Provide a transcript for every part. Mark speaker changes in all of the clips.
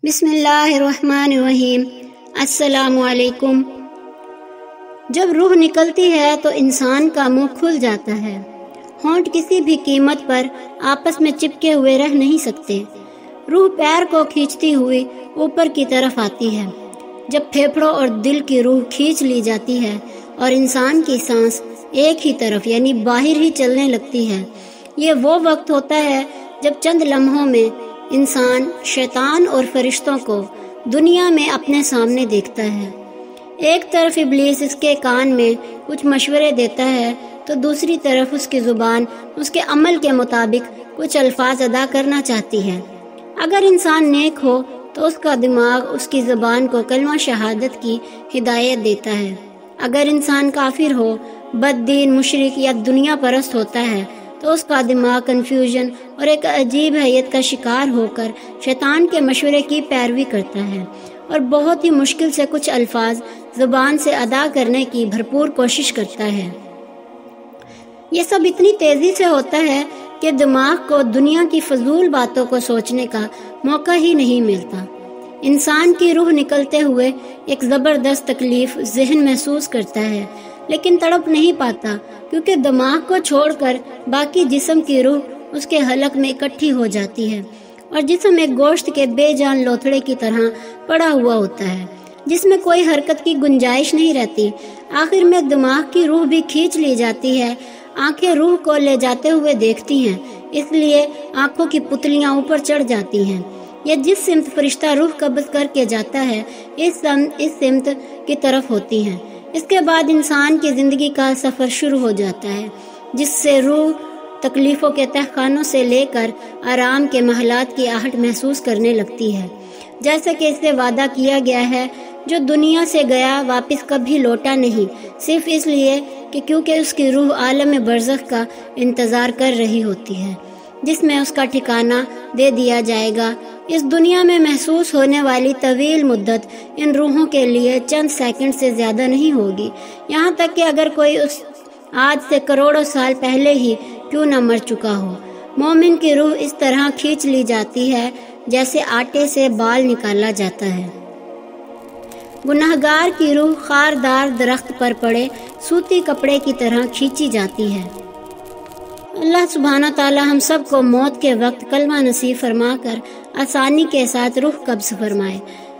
Speaker 1: بسم اللہ الرحمن الرحیم۔ السلام علیکم۔ جب روح نکلتی ہے تو انسان کا منہ کھل جاتا ہے۔ ہونٹ کسی بھی قیمت پر آپس میں چپکے ہوئے رہ نہیں سکتے۔ روح پیر کو کھینچتی ہوئی اوپر کی طرف آتی ہے۔ جب پھیپھڑوں اور دل کی روح کھینچ لی جاتی ہے اور انسان کی سانس ایک ہی طرف یعنی باہر ہی چلنے لگتی ہے، یہ وہ وقت ہوتا ہے جب چند لمحوں میں انسان شیطان اور فرشتوں کو دنیا میں اپنے سامنے دیکھتا ہے۔ ایک طرف ابلیس اس کے کان میں کچھ مشورے دیتا ہے تو دوسری طرف اس کی زبان اس کے عمل کے مطابق کچھ الفاظ ادا کرنا چاہتی ہے۔ اگر انسان نیک ہو تو اس کا دماغ اس کی زبان کو کلمہ شہادت کی ہدایت دیتا ہے۔ اگر انسان کافر ہو، بد دین، مشرک یا دنیا پرست ہوتا ہے تو اس کا دماغ کنفیوژن اور ایک عجیب حیت کا شکار ہو کر شیطان کے مشورے کی پیروی کرتا ہے اور بہت ہی مشکل سے کچھ الفاظ زبان سے ادا کرنے کی بھرپور کوشش کرتا ہے۔ یہ سب اتنی تیزی سے ہوتا ہے کہ دماغ کو دنیا کی فضول باتوں کو سوچنے کا موقع ہی نہیں ملتا۔ انسان کی روح نکلتے ہوئے ایک زبردست تکلیف ذہن محسوس کرتا ہے، لیکن تڑپ نہیں پاتا کیونکہ دماغ کو چھوڑ کر باقی جسم کی روح اس کے حلق میں اکٹھی ہو جاتی ہے اور جسم ایک گوشت کے بے جان لوتھڑے کی طرح پڑا ہوا ہوتا ہے جس میں کوئی حرکت کی گنجائش نہیں رہتی۔ آخر میں دماغ کی روح بھی کھینچ لی جاتی ہے۔ آنکھیں روح کو لے جاتے ہوئے دیکھتی ہیں، اس لیے آنکھوں کی پتلیاں اوپر چڑھ جاتی ہیں۔ یہ جس سمت فرشتہ روح قبض کر کے جاتا ہے اس سمت کی طرف ہوتی ہیں۔ اس کے بعد انسان کی زندگی کا سفر شروع ہو جاتا ہے، جس سے روح تکلیفوں کے تہخانوں سے لے کر آرام کے محلات کی آہٹ محسوس کرنے لگتی ہے۔ جیسا کہ اس سے وعدہ کیا گیا ہے، جو دنیا سے گیا واپس کبھی لوٹا نہیں، صرف اس لیے کہ کیونکہ اس کی روح عالم برزخ کا انتظار کر رہی ہوتی ہے، جس میں اس کا ٹھکانہ دے دیا جائے گا۔ اس دنیا میں محسوس ہونے والی طویل مدت ان روحوں کے لیے چند سیکنڈ سے زیادہ نہیں ہوگی، یہاں تک کہ اگر کوئی آج سے کروڑوں سال پہلے ہی کیوں نہ مر چکا ہو۔ مومن کی روح اس طرح کھینچ لی جاتی ہے جیسے آٹے سے بال نکالا جاتا ہے۔ گنہگار کی روح خاردار درخت پر پڑے سوتی کپڑے کی طرح کھینچی جاتی ہے۔ اللہ سبحانہ تعالی ہم سب کو موت کے وقت کلمہ نصیب فرما کر آسانی کے ساتھ روح قبض فرمائے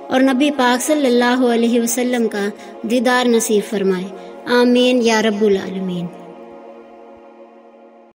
Speaker 1: اور نبی پاک صلی اللہ علیہ وسلم کا دیدار نصیب فرمائے۔ آمین یا رب العالمین۔